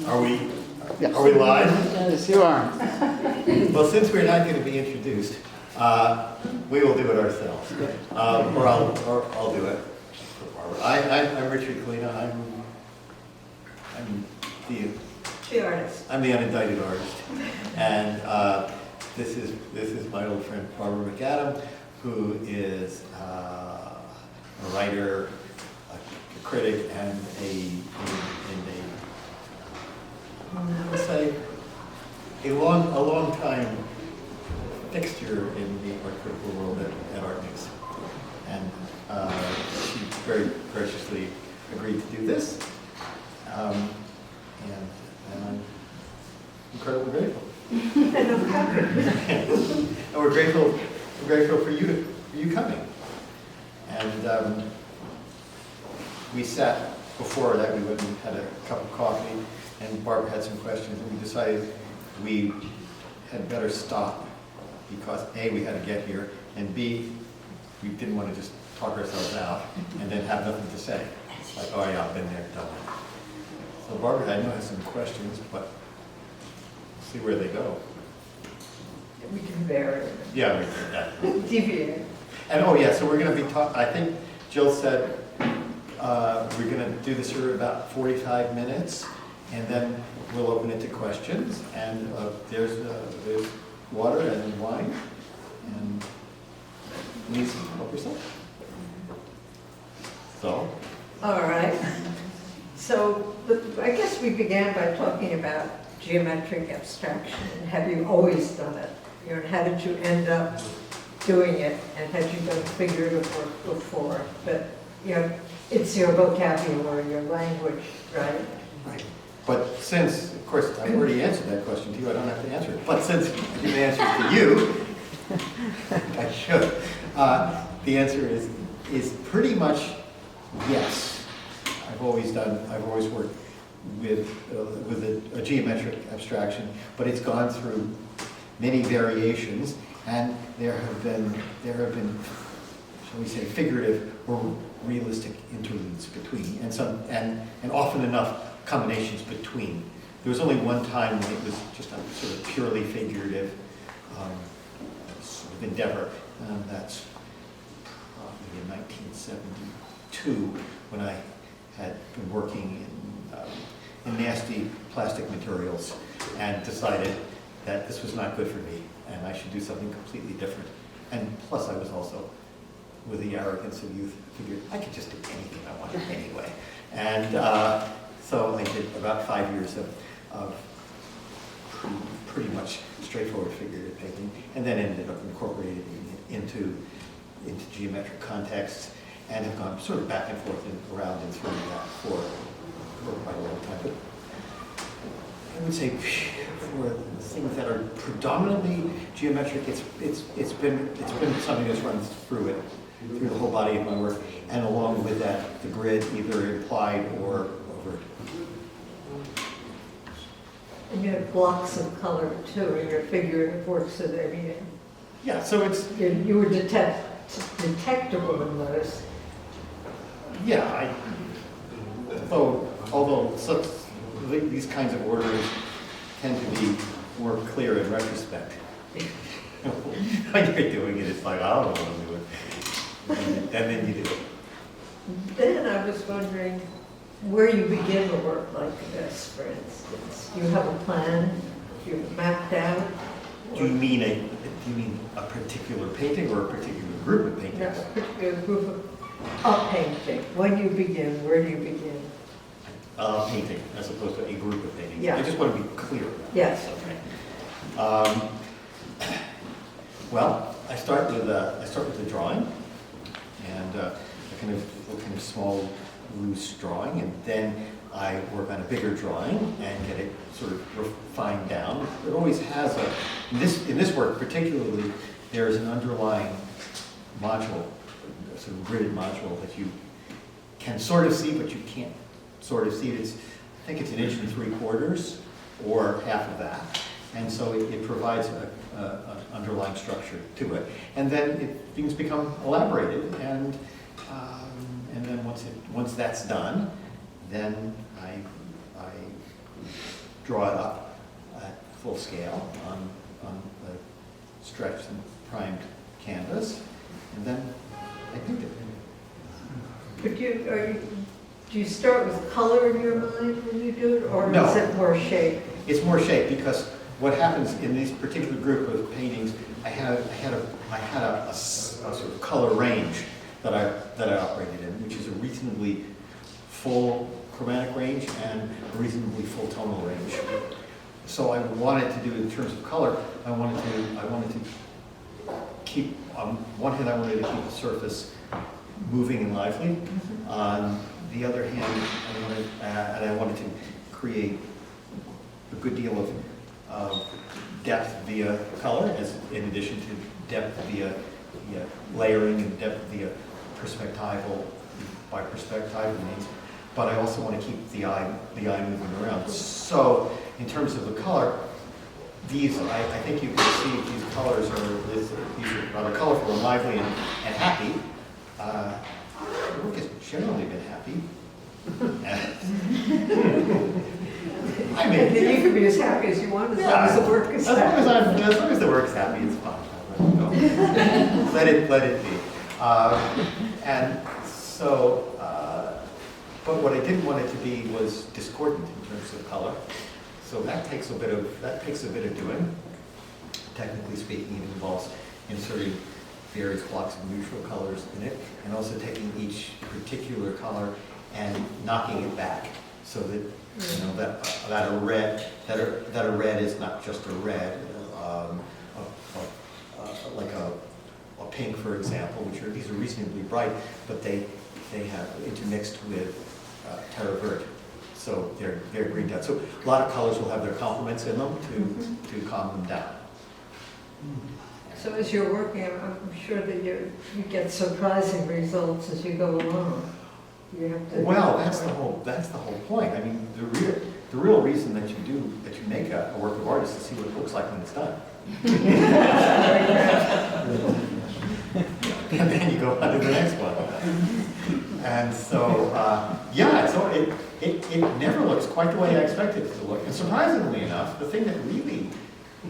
Are we, Yes. are we live? Yes, you are. Well, since we're not going to be introduced, we will do it ourselves. Or I'll do it for Barbara. I'm Richard Kalina. I'm the unindicted artist. And this is my old friend Barbara MacAdam, who is a writer, a critic, and I would say a long time fixture in the art critical world at ArtNews. And she very graciously agreed to do this. And I'm incredibly grateful. And I'm happy. And we're grateful for you coming. And we sat before that, we went and had a cup of coffee, and Barbara had some questions, and we decided we had better stop because A, we had to get here, and B, we didn't want to just talk ourselves out and then have nothing to say. Like, oh yeah, I've been there, done that. So Barbara, I know has some questions, but we'll see where they go. We can vary. Yeah, we did that. Deviate. And oh yeah, so we're going to be talking, I think Jill said we're going to do this for about 45 minutes, and then we'll open it to questions. And there's water and wine, and please help yourself. So. All right. So I guess we began by talking about geometric abstraction. And have you always done it? You know, how did you end up doing it? And had you done figurative work before? But you know, it's your vocabulary, your language, right? Right. But since, of course, I've already answered that question to you, I don't have to answer it. But since I didn't answer it to you, I should. The answer is pretty much yes. I've always worked with a geometric abstraction, but it's gone through many variations, and there have been, shall we say, figurative or realistic interludes between, and often enough combinations between. There was only one time when it was just a sort of purely figurative sort of endeavor, and that's probably in 1972 when I had been working in nasty plastic materials and decided that this was not good for me and I should do something completely different. And plus I was also, with the arrogance of youth, figured I could just do anything I wanted anyway. And so I did about 5 years of pretty much straightforward figurative painting, and then ended up incorporating it into geometric contexts, and have gone sort of back and forth and around and through that for quite a long time. But I would say for things that are predominantly geometric, it's been something that's run through the whole body of my work, and along with that, the grid, either implied or overt. And you have blocks of color too in your figurative work, so that Yeah, so it's you were detectable in those. yeah. Although these kinds of orders tend to be more clear in retrospect. When you're doing it, it's like, I don't want to do it. And then you do it. Then I was wondering where you begin the work like this, for instance. You have a plan, you've mapped out. Do you mean a particular painting or a particular group of paintings? No, a particular group of painting. When you begin, where do you begin? Painting, as opposed to a group of paintings. Yeah. I just want to be clear about Yes. Okay. Well, I start with a drawing, and a kind of small, loose drawing, and then I work on a bigger drawing and get it sort of refined down. It always has in this work particularly, there's an underlying module, a sort of gridded module that you can sort of see, but you can't sort of see it. I think it's 1 3/4 inches or half of that. And so it provides an underlying structure to it. And then things become elaborated, and then once that's done, then I draw it up at full scale on a stretched and primed canvas, and then I paint it. But do you start with color in your mind when you do it, or No. is it more shape? It's more shape, because what happens in this particular group of paintings, I had a sort of color range that I operated in, which is a reasonably full chromatic range and a reasonably full tonal range. So I wanted to do, in terms of color, I wanted to keep, on one hand, I wanted to keep the surface moving and lively. On the other hand, I wanted to create a good deal of depth via color, as in addition to depth via layering and depth via perspectival, by perspectival means. But I also want to keep the eye moving around. So in terms of the color, these, I think you can see these colors these are rather colorful and lively and happy. The work has generally been happy. I mean, And then you can be as happy as you want, as long as the work is happy. As long as the work's happy, it's fine. Let it be. And so, but what I didn't want it to be was discordant in terms of color. So that takes a bit of doing. Technically speaking, it involves inserting various blocks of neutral colors in it, and also taking each particular color and knocking it back, so that that a red is not just a red, like a pink, for example, these are reasonably bright, but they have intermixed with terra verde, so they're greened out. So a lot of colors will have their complements in them to calm them down. So as you're working, I'm sure that you get surprising results as you go along. You have to. Well, that's the whole point. I mean, the real reason that you make a work of art is to see what it looks like when it's done. And then you go on to the next one. And so, so it never looks quite the way I expected it to look. And surprisingly enough, the thing that really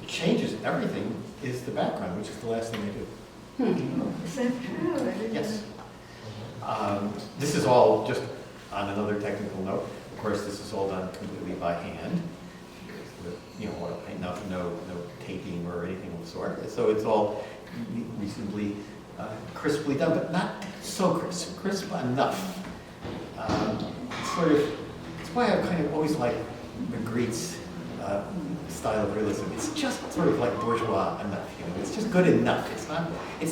changes everything is the background, which is the last thing I do. Is that true? I didn't Yes. know. This is all just on another technical note. Of course, this is all done completely by hand. With, oil paint, no taping or anything of the sort. So it's all reasonably crisply done, but not so crisp enough. It's why I kind of always like Magritte's style of realism. It's just sort of like bourgeois enough, It's just good enough. It's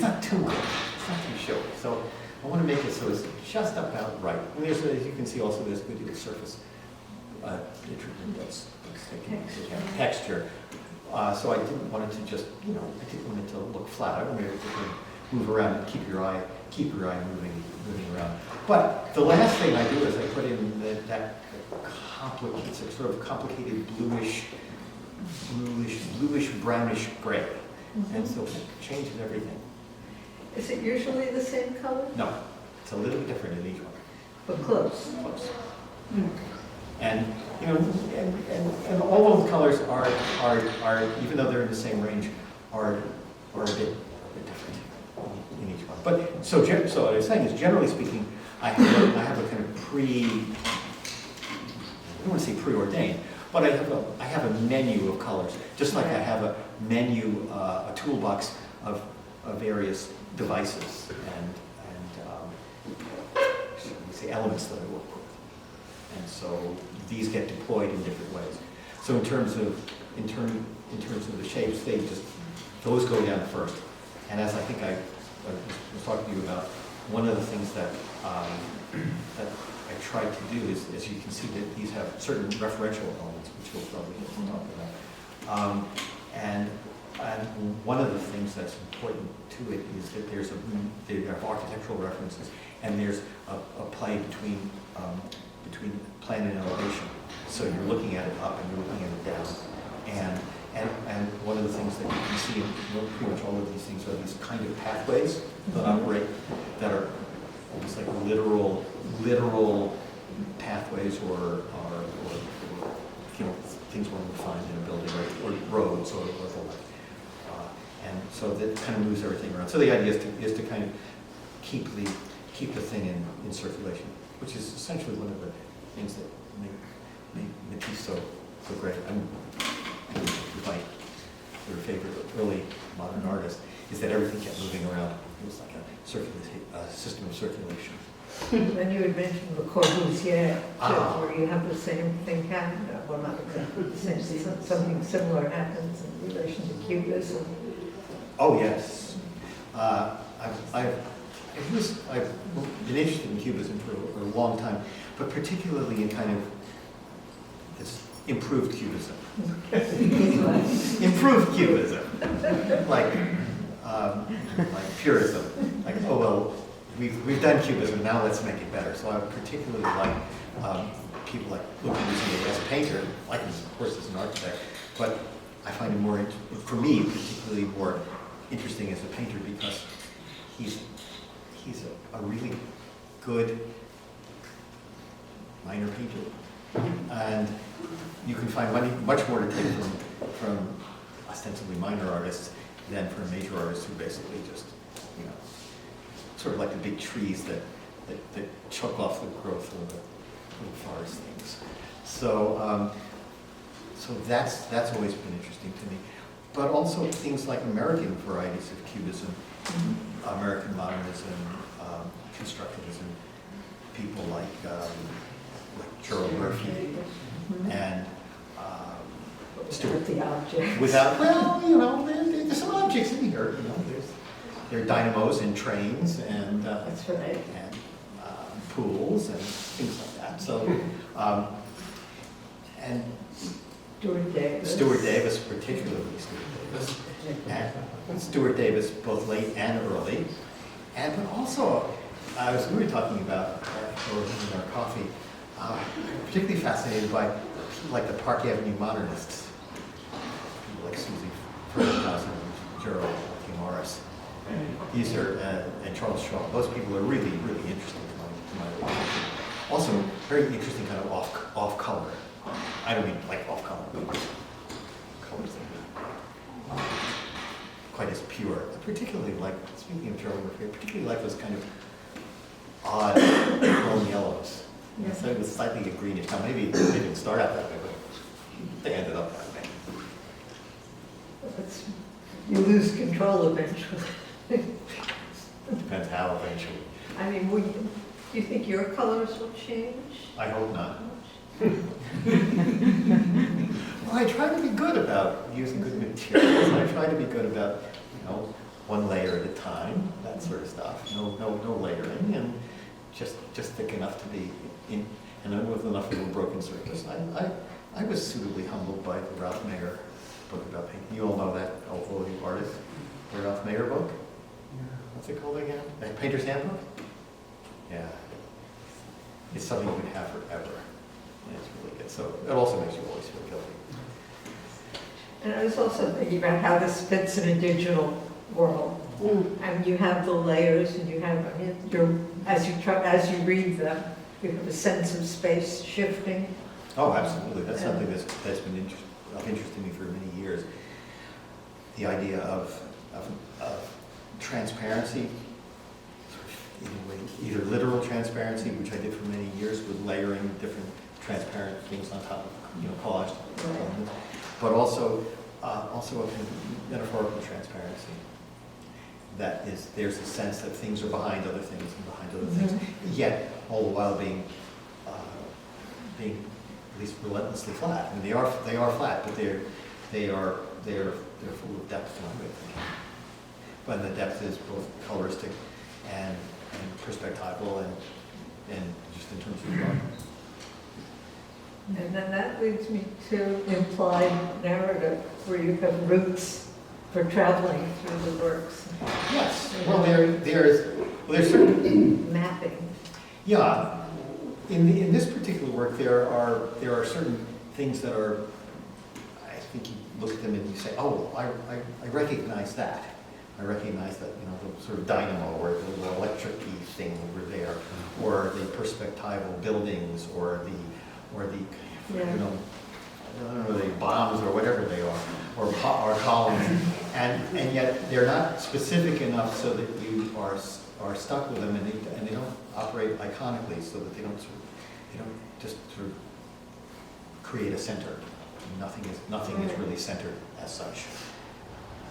not too good. It's not too showy. So I want to make it so it's just about right. And as you can see, also there's a good deal of surface texture. So I didn't want it to just, I didn't want it to look flat. I wanted it to move around and keep your eye moving around. But the last thing I do is I put in that complicated, sort of complicated bluish, brownish gray, and so it changes everything. Is it usually the same color? No, it's a little bit different in each one. But close. Close. And and all of the colors are even though they're in the same range, are a bit different in each one. But so what I was saying is, generally speaking, I have a kind of I don't want to say preordained, but I have a menu of colors, just like I have a menu, a toolbox of various devices and say elements that I work with. And so these get deployed in different ways. So in terms of the shapes, those go down first. And as I think I was talking to you about, one of the things that I tried to do is, as you can see, that these have certain referential elements, which we'll probably get to talk about. And one of the things that's important to it is that there are architectural references, and there's a play between plan and elevation. So you're looking at it up and you're looking at it down. And one of the things that you can see in pretty much all of these things are these kind of pathways that operate, that are almost like literal pathways or things weren't refined in a building, or roads, or the like. And so that kind of moves everything around. So the idea is to kind of keep the thing in circulation, which is essentially one of the things that made Matisse so great. My favorite early modern artist is that everything kept moving around. It was like a system of circulation. And you had mentioned Le Corbusier, where you have the same thing happen, well, not exactly the same, something similar happens in relation to Cubism. Oh, yes. I've been interested in Cubism for a long time, but particularly in kind of this improved Cubism. Improved Cubism. Like purism. Like, oh, well, we've done Cubism, now let's make it better. So I particularly like people like Corbusier as a painter, like him, of course, as an architect, but I find him more, for me, particularly more interesting as a painter because he's a really good minor painter, and you can find much more to take from ostensibly minor artists than from major artists who basically just, you know, sort of like the big trees that choke off the growth of the little forest things. So so that's always been interesting to me. But also things like American varieties of Cubism, American modernism, constructivism, people like Gerald Murphy and Stuart. The objects. Without, well, you know, there's some objects in here. You know, there are dynamos and trains and That's right. and pools and things like that. So and Stuart Davis, particularly Stuart Davis, and Stuart Davis, both late and early, and but also, we were talking about or in our coffee. I'm particularly fascinated by people like the Park Avenue modernists, people like Susie Ferdinand and Gerald Morris. These are and Charles Shaw. Those people are really, really interesting to my work. Also, very interesting kind of off color. I don't mean like off color, but colors that are quite as pure. I particularly like, speaking of Gerald Murphy, I particularly like those kind of odd chrome yellows. Yeah. So it was slightly a greenish. Now maybe they didn't start out that way, but they ended up that way. You lose control eventually. Depends how eventually. I mean, do you think your colors will change? I hope not. Well, I try to be good about using good materials. I try to be good about, you know, one layer at a time, that sort of stuff. No layering, and just thick enough to be in, and then with enough of a broken surface. I was suitably humbled by the Ralph Mayer book about painting. You all know that, all you artists, the Ralph Mayer book. What's it called again? The Painter's Handbook? Yeah. It's something you can have forever. And it's really good. So it also makes you always feel guilty. And I was also thinking about how this fits in a digital world. And you have the layers, and you have, I mean, as you read them, you have a sense of space shifting. Oh, absolutely. That's something that's been of interest to me for many years. The idea of transparency, in a way, either literal transparency, which I did for many years with layering different transparent things on top of, you know, collaged elements, but also a kind of metaphorical transparency. That is, there's a sense that things are behind other things and behind other things, yet all the while being at least relentlessly flat. I mean, they are flat, but they're full of depth to them. But the depth is both coloristic and perspectival and just in terms of drawing. And then that leads me to implied narrative, where you have routes for traveling through the works. Yes. Well, there's certain mapping. Yeah. In this particular work, there are certain things that are. I think you look at them and you say, oh, I recognize that. I recognize that, you know, the sort of dynamo or the electric-y thing over there, or the perspectival buildings, or the you know, I don't know, the columns, and yet they're not specific enough so that you are stuck with them, and they don't operate iconically, so that they don't just sort of create a center. Nothing is really centered as such.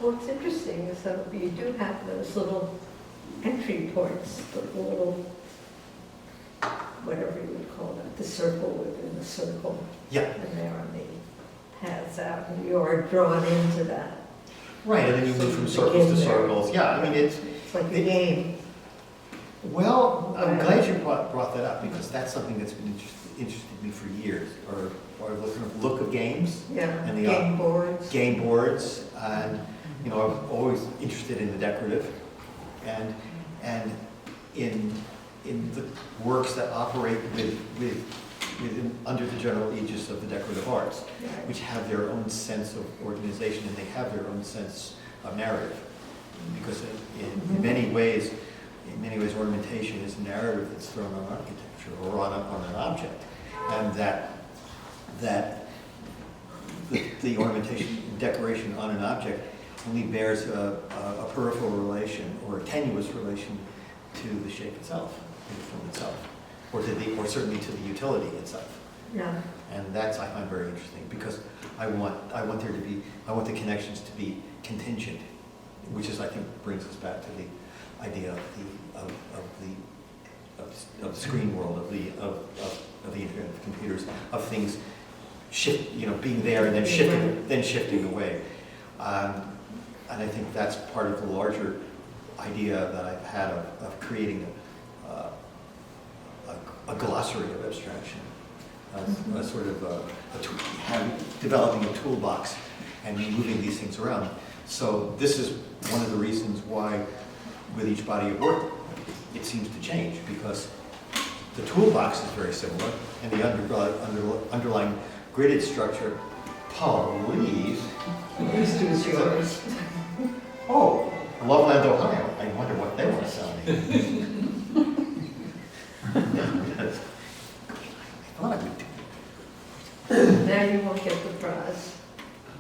Well, what's interesting is that you do have those little entry points, the little, whatever you would call it, the circle within the circle. Yeah. And they're on the paths out, and you are drawn into that. Right, and then you move from circles to circles. Yeah, I mean, it's like a game. Well, I'm glad you brought that up, because that's something that's been interested me for years, or the kind of look of games. Yeah, and the game boards. Game boards, and I'm always interested in the decorative, and in the works that operate under the general aegis of the decorative arts, Right. which have their own sense of organization, and they have their own sense of narrative, because in many ways, ornamentation is a narrative that's thrown on architecture or on an object, and that the ornamentation and decoration on an object only bears a peripheral relation or a tenuous relation to the shape itself, to the form itself, or certainly to the utility itself. Yeah. And that's, I find, very interesting, because I want the connections to be contingent, which is, I think, brings us back to the idea of the screen world, of the internet, of computers, of things being there and then shifting away. And I think that's part of the larger idea that I've had of creating a glossary of abstraction, a sort of developing a toolbox and moving these things around. So this is one of the reasons why, with each body of work, it seems to change, because the toolbox is very similar, and the underlying gridded structure, please. Whose two is yours? Oh, Loveland, Ohio. I wonder what they want to sell me. I thought I would do. Now you won't get the prize.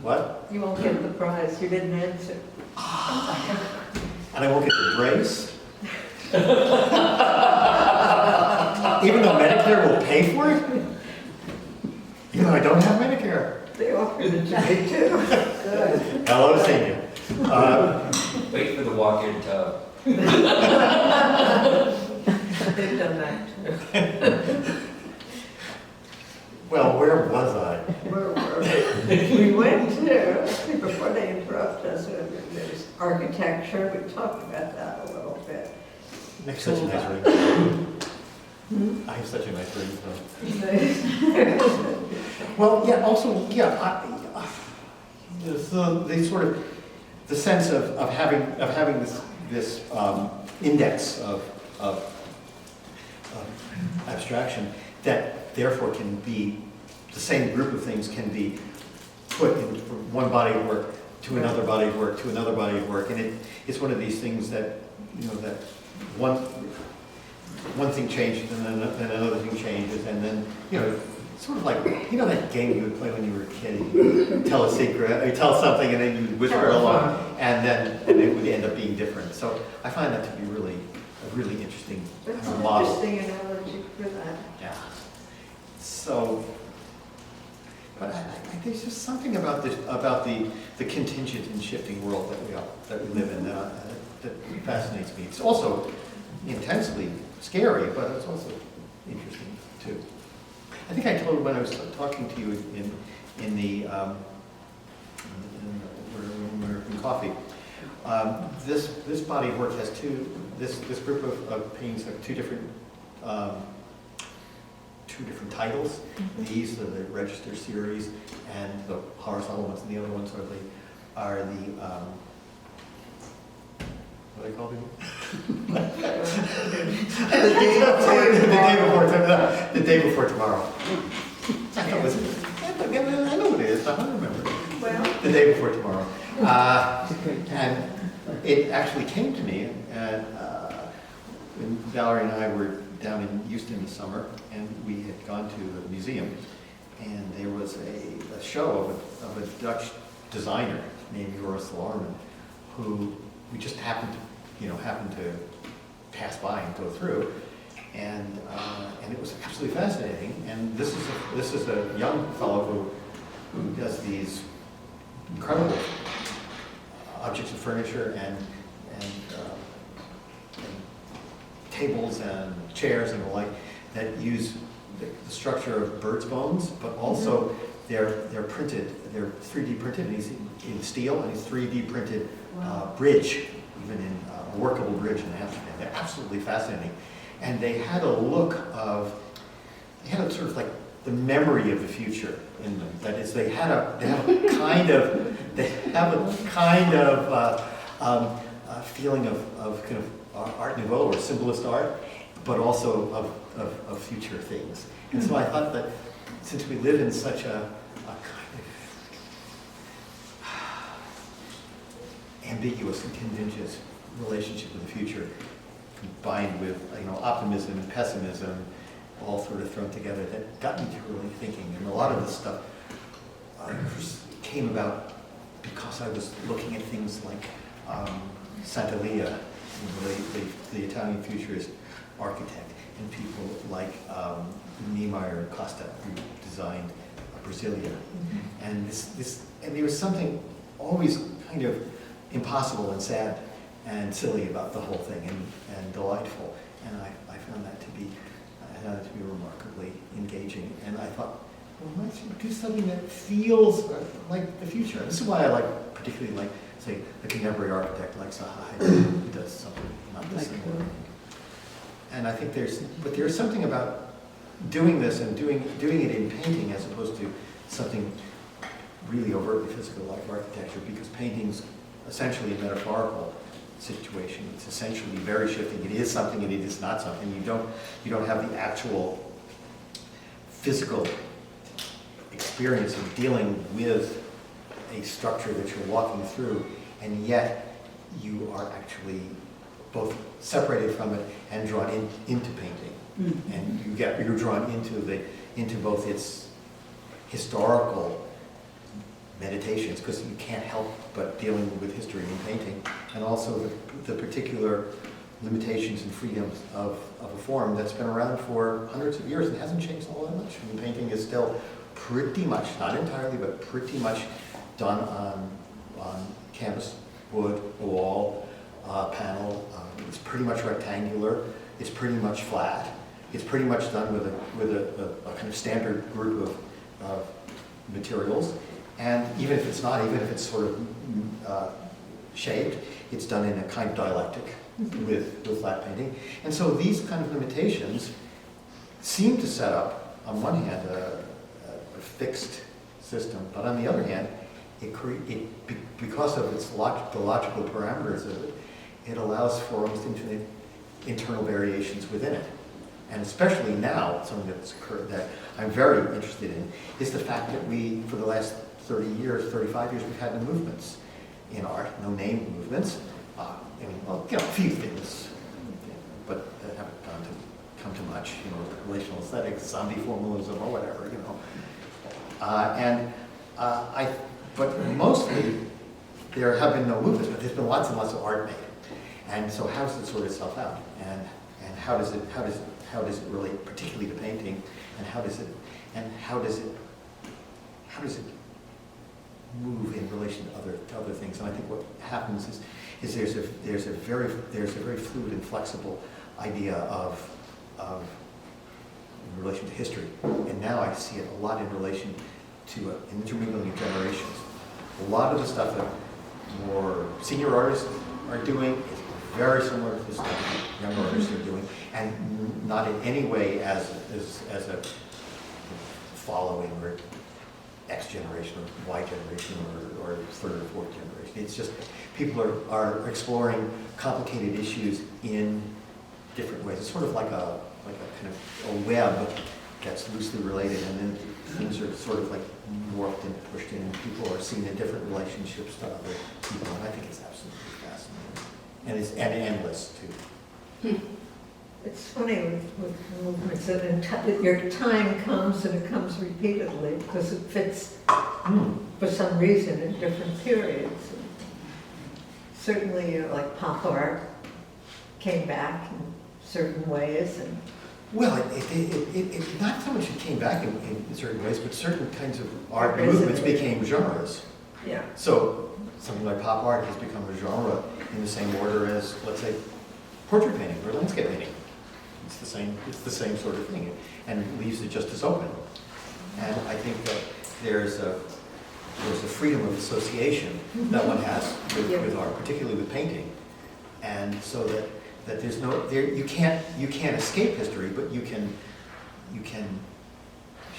What? You won't get the prize. You didn't answer. And I won't get the brace? Even though Medicare will pay for it? Even though I don't have Medicare? They offered it to me too. Good. Hello, senior. Wait for the walk-in tub. They've done that too. Well, where was I? Where were we? We went to, before they interrupt us, there's architecture. We talked about that a little bit. Makes such a nice ring. I have such a nice ring. Well, yeah, also, yeah, the sort of, the sense of having this index of abstraction that therefore can be, the same group of things can be put in from one body of work to another body of work to another body of work, and it's one of these things that, that one thing changes and then another thing changes, and then, sort of like, that game you would play when you were a kid. You tell a secret, or tell something, and then you whisper along, and it would end up being different. So I find that to be a really interesting That's kind of an model. interesting analogy for that. Yeah. So, but there's just something about the contingent and shifting world that we live in that fascinates me. It's also intensely scary, but it's also interesting too. I think I told when I was talking to you when we were in coffee. This body of work has this group of paintings have two different titles. Mm-hmm. These are the Register series, and the horizontal ones, and the other ones are the what do they call them? The day before tomorrow. I know what it is, I don't remember. Well, The day before tomorrow. And it actually came to me when Valerie and I were down in Houston this summer, and we had gone to the museum, and there was a show of a Dutch designer named Joris Larman, who we just happened to pass by and go through, and it was absolutely fascinating. And this is a young fellow who does these incredible objects of furniture and tables and chairs and the like that use the structure of birds' bones, but also they're 3D printed, and he's in steel, and he's 3D printed bridge, even in a workable bridge in Amsterdam. They're absolutely fascinating. And they had a look of, they had a sort of like the memory of the future in them. That is, they have a kind of feeling of kind of Art Nouveau or symbolist art, but also of future things. And so I thought that since we live in such a kind of ambiguous and contingent relationship with the future, combined with optimism and pessimism, all sort of thrown together, that got me to really thinking. And a lot of this stuff came about because I was looking at things like Santalia, the Italian futurist architect, and people like Niemeyer Costa, who designed Brasilia. And and there was something always kind of impossible and sad and silly about the whole thing, and delightful. And I found that to be remarkably engaging. And I thought, well, let's do something that feels like the future. And this is why I particularly like, say, a contemporary architect like Zaha Hadid, who does something not the same way. And I think there's something about doing this and doing it in painting as opposed to something really overtly physical like architecture, because painting's essentially a metaphorical situation. It's essentially very shifting. It is something and it is not something. You don't have the actual physical experience of dealing with a structure that you're walking through, and yet you are actually both separated from it and drawn into painting. And you're drawn into both its historical meditations, because you can't help but dealing with history in painting, and also the particular limitations and freedoms of a form that's been around for hundreds of years and hasn't changed all that much. I mean, painting is still pretty much, not entirely, but pretty much done on canvas, wood, a wall, panel. It's pretty much rectangular. It's pretty much flat. It's pretty much done with a kind of standard group of materials. And even if it's not, even if it's sort of shaped, it's done in a kind of dialectic with flat painting. And so these kind of limitations seem to set up, on one hand, a fixed system, but on the other hand, because of the logical parameters of it, it allows for almost infinite internal variations within it. And especially now, something that's occurred that I'm very interested in is the fact that we, for the last 30 years, 35 years, we've had no movements in art, no name movements. A few things, but that haven't come to much, relational aesthetics, zombie formalism, or whatever, but mostly there have been no movements, but there's been lots and lots of art made. And so how does it sort itself out? And how does it relate particularly to painting? And how does it move in relation to other things? And I think what happens is there's a very fluid and flexible idea of in relation to history. And now I see it a lot in relation to an intermingling of generations. A lot of the stuff that more senior artists are doing is very similar to the stuff that younger artists are doing, and not in any way as a following or X generation or Y generation or third or fourth generation. It's just people are exploring complicated issues in different ways. It's sort of like a kind of a web that's loosely related, and then things are sort of like morphed and pushed in, and people are seeing the different relationships to other people, and I think it's absolutely fascinating. And it's endless too. It's funny with movements that your time comes and it comes repeatedly because it fits for some reason in different periods. Certainly, like pop art came back in certain ways, and Well, it not so much it came back in certain ways, but certain kinds of art Resonated. movements became genres. yeah, So something like pop art has become a genre in the same order as, let's say, portrait painting or landscape painting. It's the same sort of thing, and it leaves it just as open. And I think that there's a freedom of association that one has with art, particularly with painting. And so that there's you can't escape history, but you can,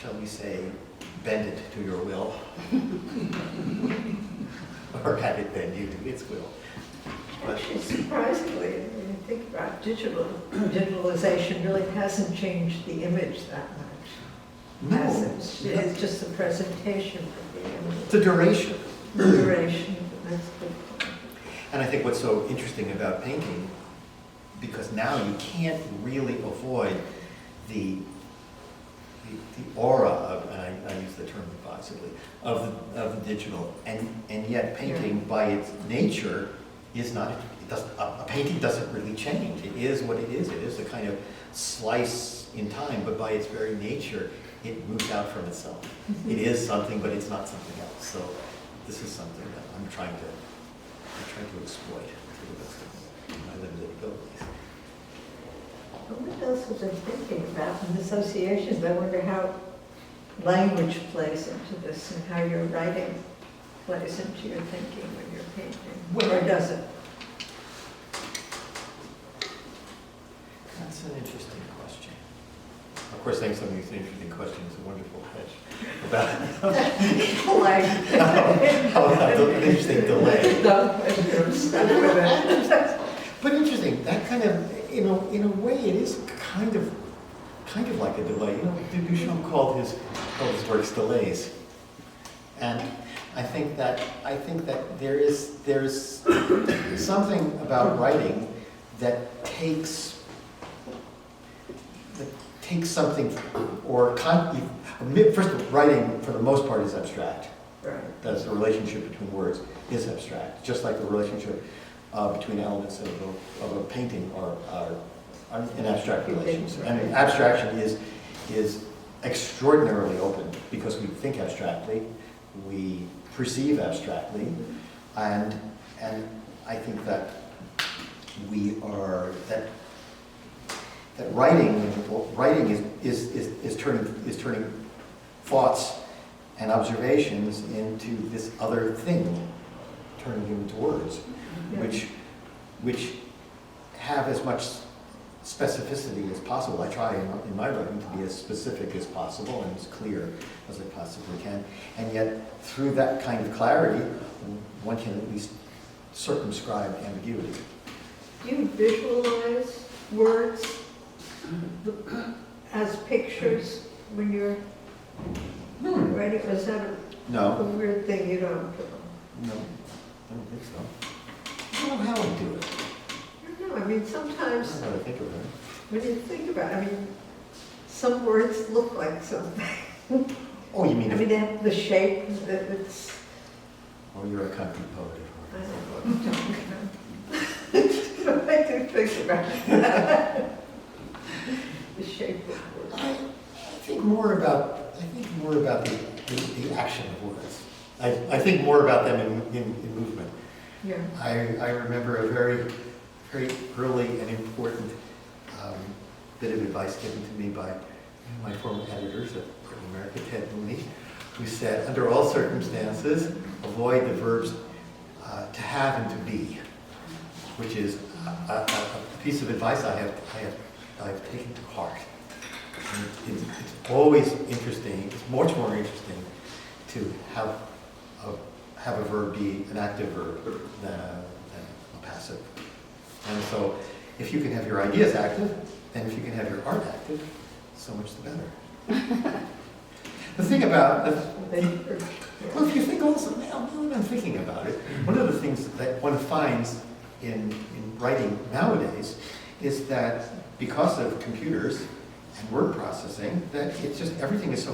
shall we say, bend it to your will. Or have it bend you to its will. But actually surprisingly, when you think about digitalization really hasn't changed the image that much. no, It's just the presentation of the image. the duration. The duration, that's a good point. And I think what's so interesting about painting, because now you can't really avoid the aura of, and I use the term advisedly, of the digital, and yet painting by its nature is not, a painting doesn't really change. It is what it is. It is a kind of slice in time, but by its very nature, it moves out from itself. It is something, but it's not something else. So this is something that I'm trying to exploit to the best of my limited abilities. What else was I thinking about in associations? I wonder how language plays into this and how your writing plays into your thinking when you're painting. Or does it? That's an interesting question. Of course, saying some of these interesting questions is a wonderful hedge about Like, how an interesting delay. no, you're stuck with it. But interesting, that kind of, in a way, it is kind of like a delay. Duchamp called his works delays, and I think that there's something about writing that takes something, first of all, writing for the most part is abstract. Right. That's the relationship between words is abstract, just like the relationship between elements of a painting are an abstract relations. And abstraction is extraordinarily open because we think abstractly, we perceive abstractly, and I think that that writing is turning thoughts and observations into this other thing, turning them into words, which have as much specificity as possible. I try in my writing to be as specific as possible and as clear as I possibly can. And yet, through that kind of clarity, one can at least circumscribe ambiguity. Do you visualize words as pictures when you're writing? Or is that a No, weird thing you don't do? no, I don't think so. I don't know how I do it. I don't know, I mean, I sometimes don't know how to think of it. when you think about it, I mean, some words look like something. Oh, you mean? I mean, they have the shape that it's, Oh, you're a country poet. I don't know. I do think about that. The shape of words. I think more about the action of words. I think more about them in movement. Yeah. I remember a very, very early and important bit of advice given to me by my former editors at America, Ted Mooney, who said, under all circumstances, avoid the verbs to have and to be, which is a piece of advice I've taken to heart. And it's always interesting, it's much more interesting to have a verb be an active verb than a passive. And so if you can have your ideas active, and if you can have your art active, so much the better. The thing about, well, if you think also, now that I'm thinking about it, one of the things that one finds in writing nowadays is that because of computers and word processing, that it's just, everything is so